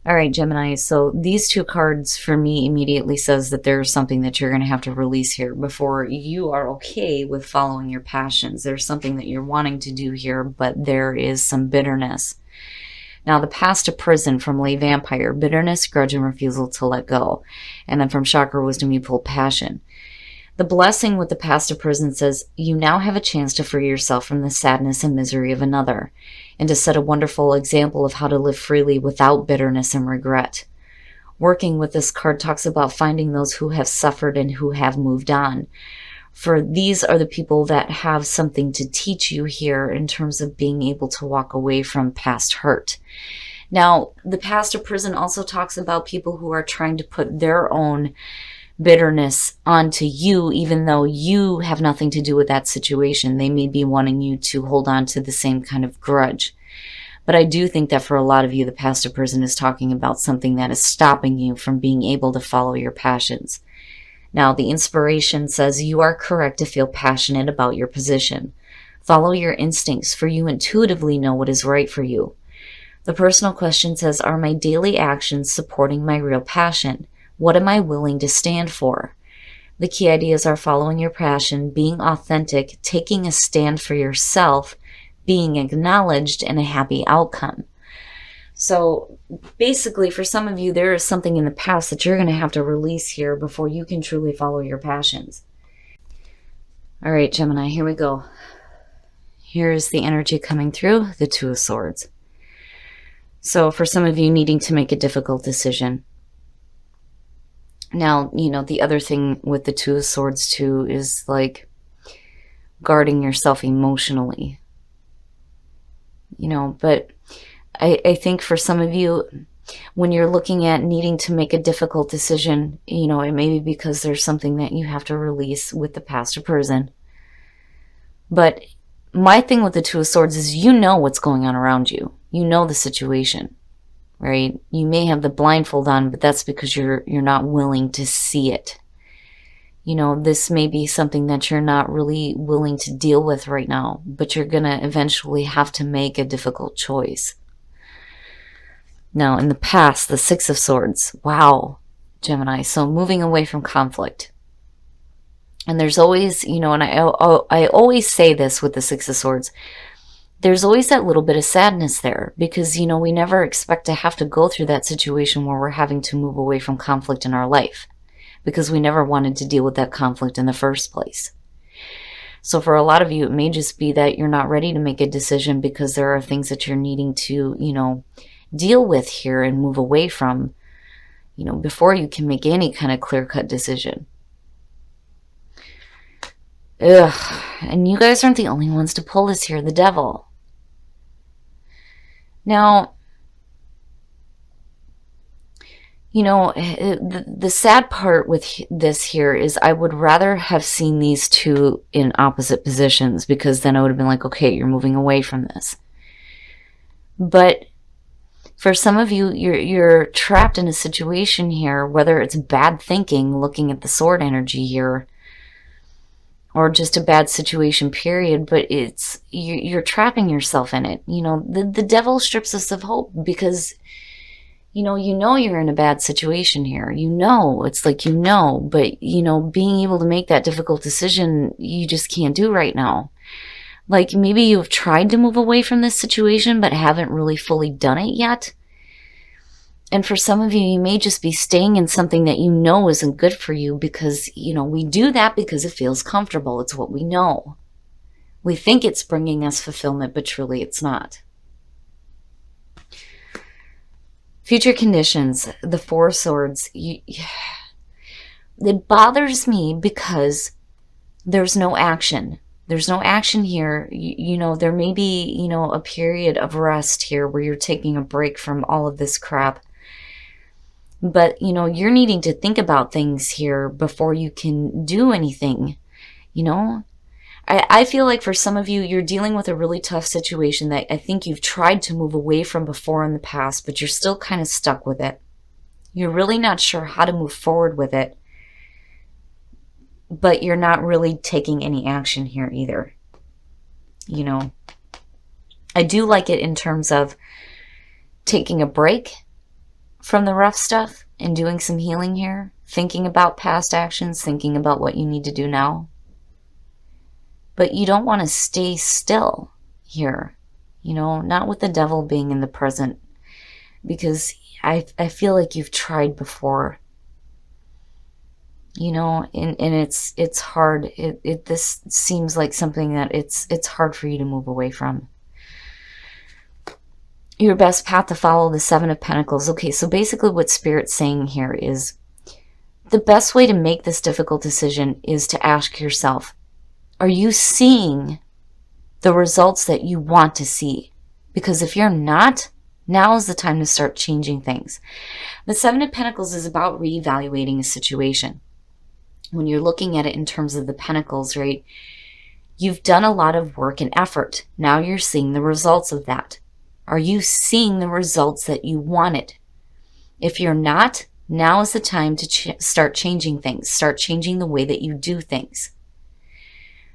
All right, Gemini. So these two cards for me immediately says that there's something that you're going to have to release here before you are okay with following your passions. There's something that you're wanting to do here, but there is some bitterness. Now, the path to prison from Lay Vampire, bitterness, grudge, and refusal to let go. And then from Chakra Wisdom, you pulled passion. The blessing with the path to prison says, you now have a chance to free yourself from the sadness and misery of another, and to set a wonderful example of how to live freely without bitterness and regret. Working with this card talks about finding those who have suffered and who have moved on. For these are the people that have something to teach you here in terms of being able to walk away from past hurt. Now, the path to prison also talks about people who are trying to put their own bitterness onto you, even though you have nothing to do with that situation. They may be wanting you to hold on to the same kind of grudge. But I do think that for a lot of you, the path to prison is talking about something that is stopping you from being able to follow your passions. Now, the inspiration says you are correct to feel passionate about your position. Follow your instincts, for you intuitively know what is right for you. The personal question says, are my daily actions supporting my real passion? What am I willing to stand for? The key ideas are following your passion, being authentic, taking a stand for yourself, being acknowledged, and a happy outcome. So basically, for some of you, there is something in the past that you're going to have to release here before you can truly follow your passions. All right, Gemini, here we go. Here's the energy coming through, the Two of Swords. So for some of you needing to make a difficult decision. Now, you know, the other thing with the Two of Swords too is like guarding yourself emotionally. You know, but I think for some of you, when you're looking at needing to make a difficult decision, you know, it may be because there's something that you have to release with the path to prison. But my thing with the Two of Swords is you know what's going on around you. You know the situation. Right? You may have the blindfold on, but that's because you're not willing to see it. You know, this may be something that you're not really willing to deal with right now, but you're going to eventually have to make a difficult choice. Now, in the past, the Six of Swords. Wow, Gemini. So moving away from conflict. And there's always, you know, and I always say this with the Six of Swords, there's always that little bit of sadness there because, you know, we never expect to have to go through that situation where we're having to move away from conflict in our life because we never wanted to deal with that conflict in the first place. So for a lot of you, it may just be that you're not ready to make a decision because there are things that you're needing to, you know, deal with here and move away from, you know, before you can make any kind of clear-cut decision. Ugh. And you guys aren't the only ones to pull this here, the Devil. Now, you know, the sad part with this here is I would rather have seen these two in opposite positions because then I would have been like, okay, you're moving away from this. But for some of you, you're trapped in a situation here, whether it's bad thinking, looking at the sword energy here, or just a bad situation, period, but it's you're trapping yourself in it. You know, the Devil strips us of hope because, you know you're in a bad situation here. You know, it's like you know, but, you know, being able to make that difficult decision, you just can't do right now. Like maybe you've tried to move away from this situation, but haven't really fully done it yet. And for some of you, you may just be staying in something that you know isn't good for you because, you know, we do that because it feels comfortable. It's what we know. We think it's bringing us fulfillment, but truly it's not. Future conditions, the Four of Swords. It bothers me because there's no action. There's no action here. You know, there may be, you know, a period of rest here where you're taking a break from all of this crap. But, you know, you're needing to think about things here before you can do anything, you know? I feel like for some of you, you're dealing with a really tough situation that I think you've tried to move away from before in the past, but you're still kind of stuck with it. You're really not sure how to move forward with it, but you're not really taking any action here either. You know, I do like it in terms of taking a break from the rough stuff and doing some healing here, thinking about past actions, thinking about what you need to do now. But you don't want to stay still here, you know, not with the devil being in the present, because I feel like you've tried before, you know, and it's hard. This seems like something that it's hard for you to move away from. Your best path to follow, the Seven of Pentacles. Okay, so basically what Spirit's saying here is the best way to make this difficult decision is to ask yourself, are you seeing the results that you want to see? Because if you're not, now is the time to start changing things. The Seven of Pentacles is about reevaluating a situation. When you're looking at it in terms of the Pentacles, right, you've done a lot of work and effort. Now you're seeing the results of that. Are you seeing the results that you wanted? If you're not, now is the time to start changing things. Start changing the way that you do things.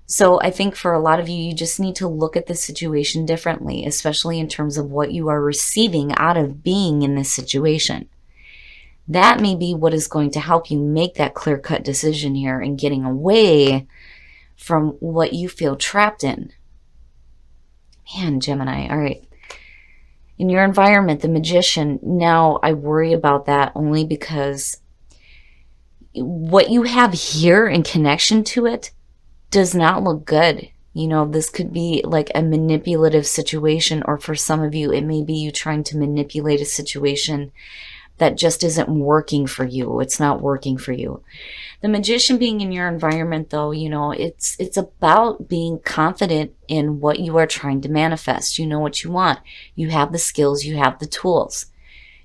So I think for a lot of you, you just need to look at the situation differently, especially in terms of what you are receiving out of being in this situation. That may be what is going to help you make that clear-cut decision here and getting away from what you feel trapped in. Man, Gemini, all right. In your environment, the Magician, now I worry about that only because what you have here in connection to it does not look good. You know, this could be like a manipulative situation, or for some of you, it may be you trying to manipulate a situation that just isn't working for you. It's not working for you. The Magician being in your environment, though, you know, it's about being confident in what you are trying to manifest. You know what you want. You have the skills, you have the tools.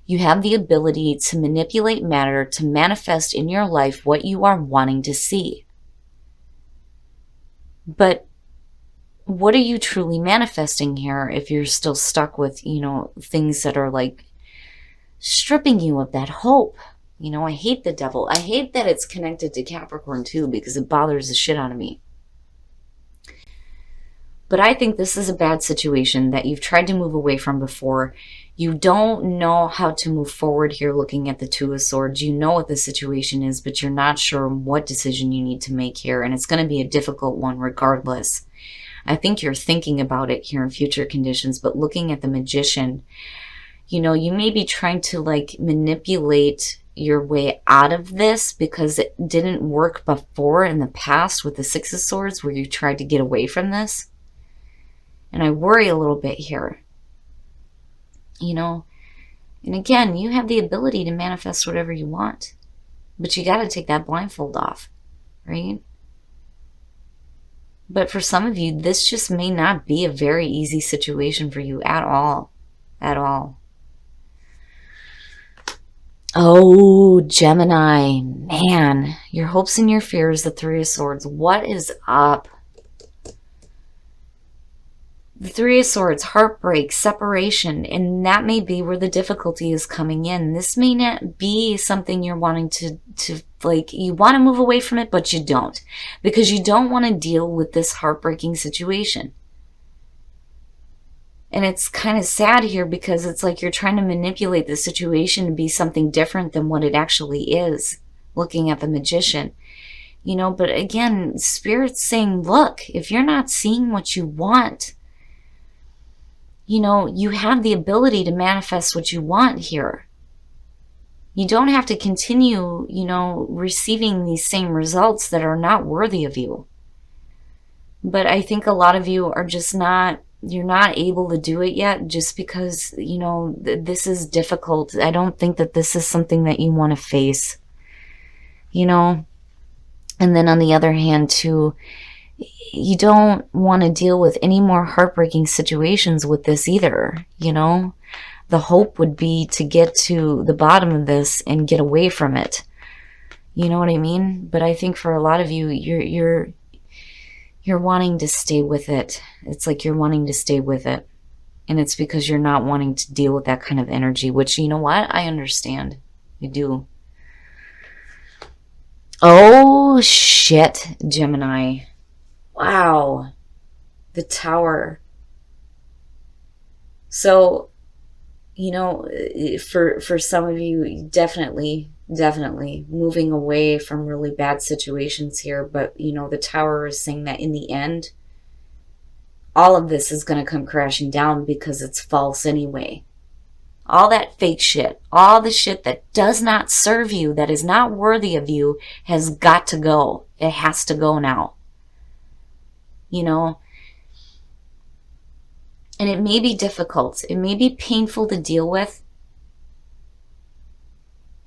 You have the ability to manipulate matter to manifest in your life what you are wanting to see. But what are you truly manifesting here if you're still stuck with, you know, things that are like stripping you of that hope? You know, I hate the devil. I hate that it's connected to Capricorn too, because it bothers the shit out of me. But I think this is a bad situation that you've tried to move away from before. You don't know how to move forward here looking at the Two of Swords. You know what the situation is, but you're not sure what decision you need to make here. And it's going to be a difficult one regardless. I think you're thinking about it here in future conditions, but looking at the Magician, you know, you may be trying to like manipulate your way out of this because it didn't work before in the past with the Six of Swords where you tried to get away from this. And I worry a little bit here. You know, and again, you have the ability to manifest whatever you want, but you got to take that blindfold off, right? But for some of you, this just may not be a very easy situation for you at all, at all. Oh, Gemini, man, your hopes and your fears, the Three of Swords. What is up? The Three of Swords, heartbreak, separation, and that may be where the difficulty is coming in. This may not be something you're wanting to like, you want to move away from it, but you don't. Because you don't want to deal with this heartbreaking situation. And it's kind of sad here because it's like you're trying to manipulate the situation to be something different than what it actually is, looking at the Magician. You know, but again, Spirit's saying, look, if you're not seeing what you want, you know, you have the ability to manifest what you want here. You don't have to continue, you know, receiving these same results that are not worthy of you. But I think a lot of you are just not, you're not able to do it yet just because, you know, this is difficult. I don't think that this is something that you want to face, you know. And then on the other hand, too, you don't want to deal with any more heartbreaking situations with this either, you know. The hope would be to get to the bottom of this and get away from it. You know what I mean? But I think for a lot of you, you're wanting to stay with it. It's like you're wanting to stay with it. And it's because you're not wanting to deal with that kind of energy, which, you know what? I understand. I do. Oh, shit, Gemini. Wow. The Tower. So, You know, for some of you, definitely moving away from really bad situations here. But you know, the Tower is saying that in the end, all of this is going to come crashing down because it's false anyway. All that fake shit, all the shit that does not serve you, that is not worthy of you, has got to go. It has to go now. You know, and it may be difficult. It may be painful to deal with.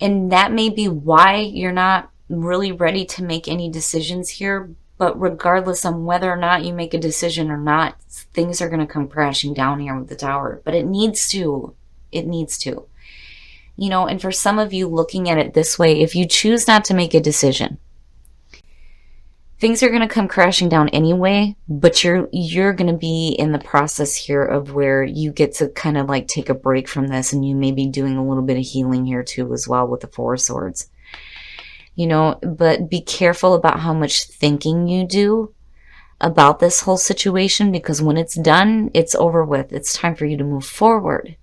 And that may be why you're not really ready to make any decisions here. But regardless on whether or not you make a decision or not, things are going to come crashing down here with the Tower. But it needs to. It needs to. You know, and for some of you looking at it this way, if you choose not to make a decision, things are going to come crashing down anyway, but you're going to be in the process here of where you get to kind of like take a break from this, and you may be doing a little bit of healing here too as well with the Four of Swords. You know, but be careful about how much thinking you do about this whole situation, because when it's done, it's over with. It's time for you to move forward.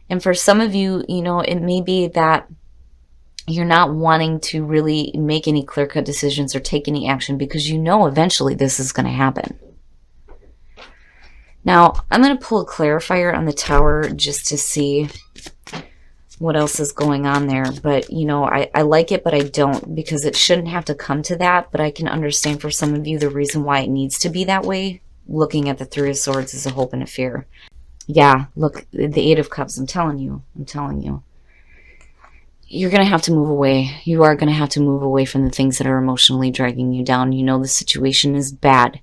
And for some of you, you know, it may be that you're not wanting to really make any clear-cut decisions or take any action because you know eventually this is going to happen. Now, I'm going to pull a clarifier on the Tower just to see what else is going on there. But, you know, I like it, but I don't, because it shouldn't have to come to that. But I can understand for some of you the reason why it needs to be that way, looking at the Three of Swords as a hope and a fear. Yeah, look, the Eight of Cups, I'm telling you. You're going to have to move away. You are going to have to move away from the things that are emotionally dragging you down. You know the situation is bad.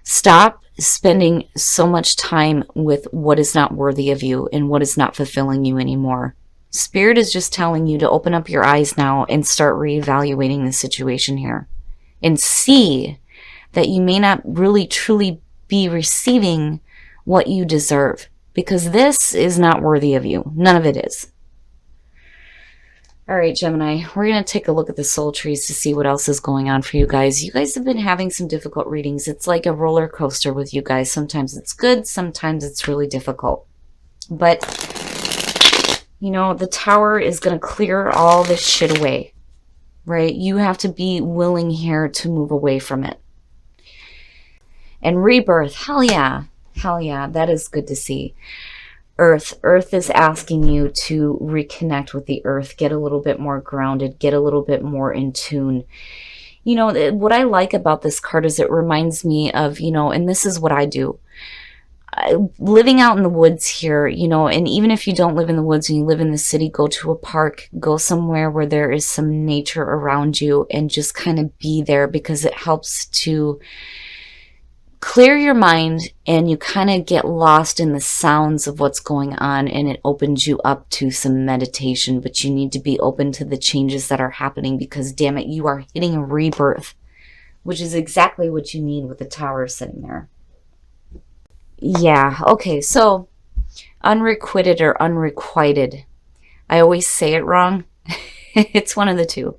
Stop spending so much time with what is not worthy of you and what is not fulfilling you anymore. Spirit is just telling you to open up your eyes now and start reevaluating the situation here. And see that you may not really truly be receiving what you deserve, because this is not worthy of you. None of it is. All right, Gemini, we're going to take a look at the soul trees to see what else is going on for you guys. You guys have been having some difficult readings. It's like a roller coaster with you guys. Sometimes it's good, sometimes it's really difficult. But, you know, the Tower is going to clear all this shit away, right? You have to be willing here to move away from it. And rebirth, hell yeah. Hell yeah, that is good to see. Earth is asking you to reconnect with the earth, get a little bit more grounded, get a little bit more in tune. You know, what I like about this card is it reminds me of, you know, and this is what I do. Living out in the woods here, you know, and even if you don't live in the woods and you live in the city, go to a park, go somewhere where there is some nature around you and just kind of be there, because it helps to clear your mind, and you kind of get lost in the sounds of what's going on, and it opens you up to some meditation. But you need to be open to the changes that are happening, because damn it, you are hitting a rebirth, which is exactly what you need with the Tower sitting there. Yeah, okay, so unrequited or unrequited. I always say it wrong. It's one of the two.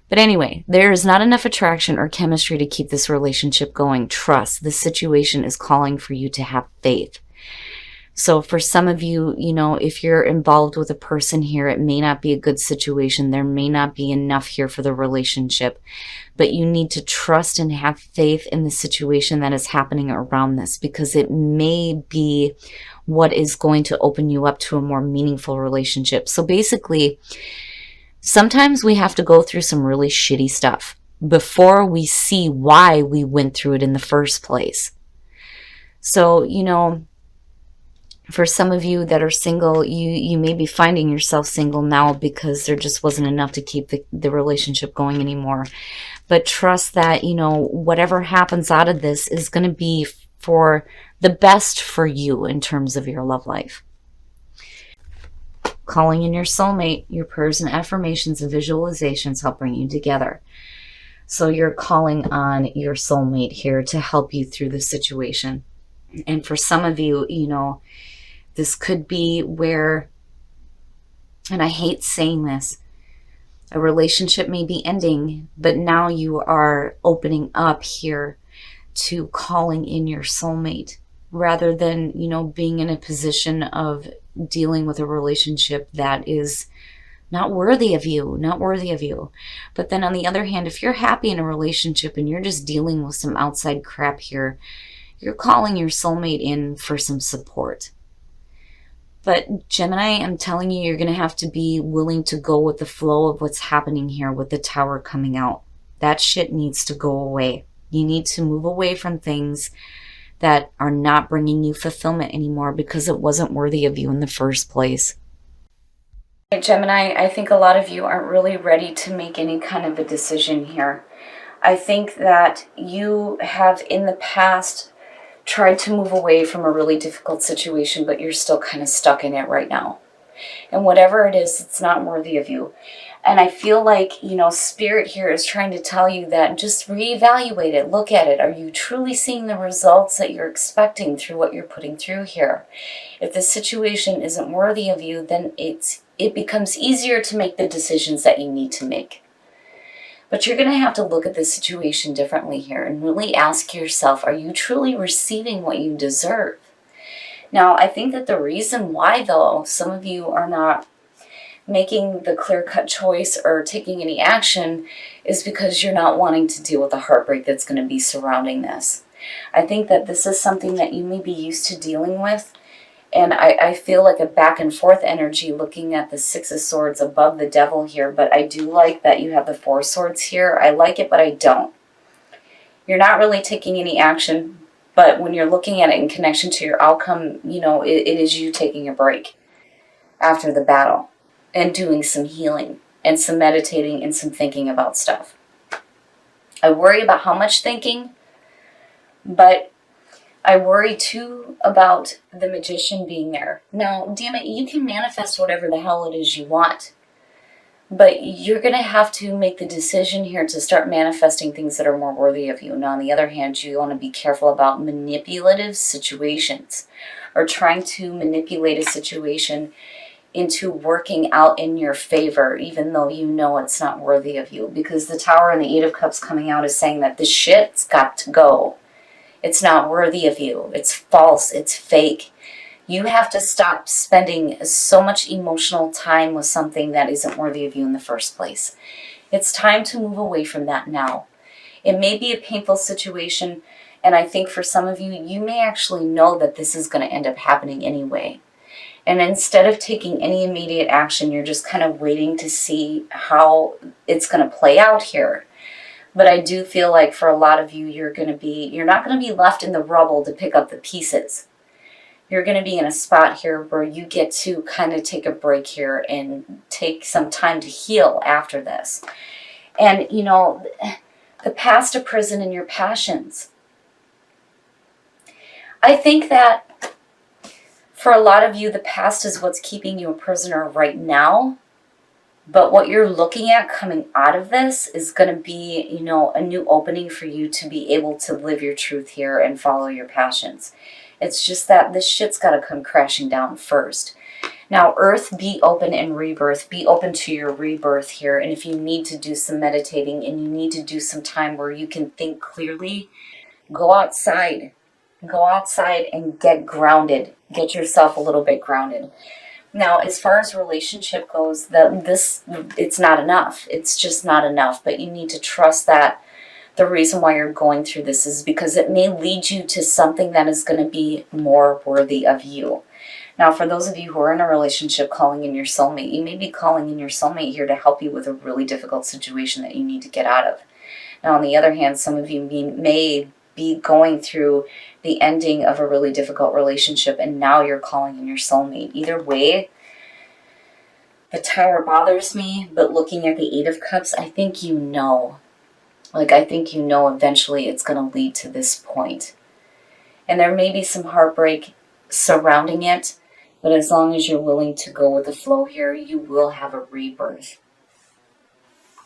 But anyway, there is not enough attraction or chemistry to keep this relationship going. Trust. This situation is calling for you to have faith. So for some of you, you know, if you're involved with a person here, it may not be a good situation. There may not be enough here for the relationship. But you need to trust and have faith in the situation that is happening around this, because it may be what is going to open you up to a more meaningful relationship. So basically, sometimes we have to go through some really shitty stuff before we see why we went through it in the first place. So, you know, for some of you that are single, you may be finding yourself single now because there just wasn't enough to keep the relationship going anymore. But trust that, you know, whatever happens out of this is going to be for the best for you in terms of your love life. Calling in your soulmate, your prayers and affirmations and visualizations help bring you together. So you're calling on your soulmate here to help you through the situation. And for some of you, you know, this could be where, and I hate saying this, a relationship may be ending, but now you are opening up here to calling in your soulmate. rather than, being in a position of dealing with a relationship that is not worthy of you, not worthy of you. But then on the other hand, if you're happy in a relationship and you're just dealing with some outside crap here, you're calling your soulmate in for some support. But Gemini, I'm telling you, you're going to have to be willing to go with the flow of what's happening here with the Tower coming out. That shit needs to go away. You need to move away from things that are not bringing you fulfillment anymore because it wasn't worthy of you in the first place. Gemini, I think a lot of you aren't really ready to make any kind of a decision here. I think that you have in the past tried to move away from a really difficult situation, but you're still kind of stuck in it right now. And whatever it is, it's not worthy of you. And I feel like, Spirit here is trying to tell you that just reevaluate it, look at it. Are you truly seeing the results that you're expecting through what you're putting through here? If the situation isn't worthy of you, then it becomes easier to make the decisions that you need to make. But you're going to have to look at the situation differently here and really ask yourself, are you truly receiving what you deserve? Now, I think that the reason why, though, some of you are not making the clear-cut choice or taking any action is because you're not wanting to deal with the heartbreak that's going to be surrounding this. I think that this is something that you may be used to dealing with, and I feel like a back and forth energy looking at the Six of Swords above the Devil here, but I do like that you have the Four Swords here. I like it, but I don't. You're not really taking any action, but when you're looking at it in connection to your outcome, it is you taking a break after the battle and doing some healing and some meditating and some thinking about stuff. I worry about how much thinking, but I worry too about the Magician being there. Now, damn it, you can manifest whatever the hell it is you want, but you're going to have to make the decision here to start manifesting things that are more worthy of you. Now, on the other hand, you want to be careful about manipulative situations or trying to manipulate a situation into working out in your favor, even though you know it's not worthy of you. Because the Tower and the Eight of Cups coming out is saying that this shit's got to go. It's not worthy of you. It's false. It's fake. You have to stop spending so much emotional time with something that isn't worthy of you in the first place. It's time to move away from that now. It may be a painful situation, and I think for some of you, you may actually know that this is going to end up happening anyway. And instead of taking any immediate action, you're just kind of waiting to see how it's going to play out here. But I do feel like for a lot of you, you're not going to be left in the rubble to pick up the pieces. You're going to be in a spot here where you get to kind of take a break here and take some time to heal after this. And, the past a prison in your passions. I think that for a lot of you, the past is what's keeping you a prisoner right now. But what you're looking at coming out of this is going to be, a new opening for you to be able to live your truth here and follow your passions. It's just that this shit's got to come crashing down first. Now, Earth, be open and rebirth. Be open to your rebirth here. And if you need to do some meditating and you need to do some time where you can think clearly, go outside. Go outside and get grounded. Get yourself a little bit grounded. Now, as far as relationship goes, it's not enough. It's just not enough. But you need to trust that the reason why you're going through this is because it may lead you to something that is going to be more worthy of you. Now, for those of you who are in a relationship calling in your soulmate, you may be calling in your soulmate here to help you with a really difficult situation that you need to get out of. Now, on the other hand, some of you may be going through the ending of a really difficult relationship and now you're calling in your soulmate. Either way, the Tower bothers me, but looking at the Eight of Cups, I think eventually it's going to lead to this point. And there may be some heartbreak surrounding it, but as long as you're willing to go with the flow here, you will have a rebirth.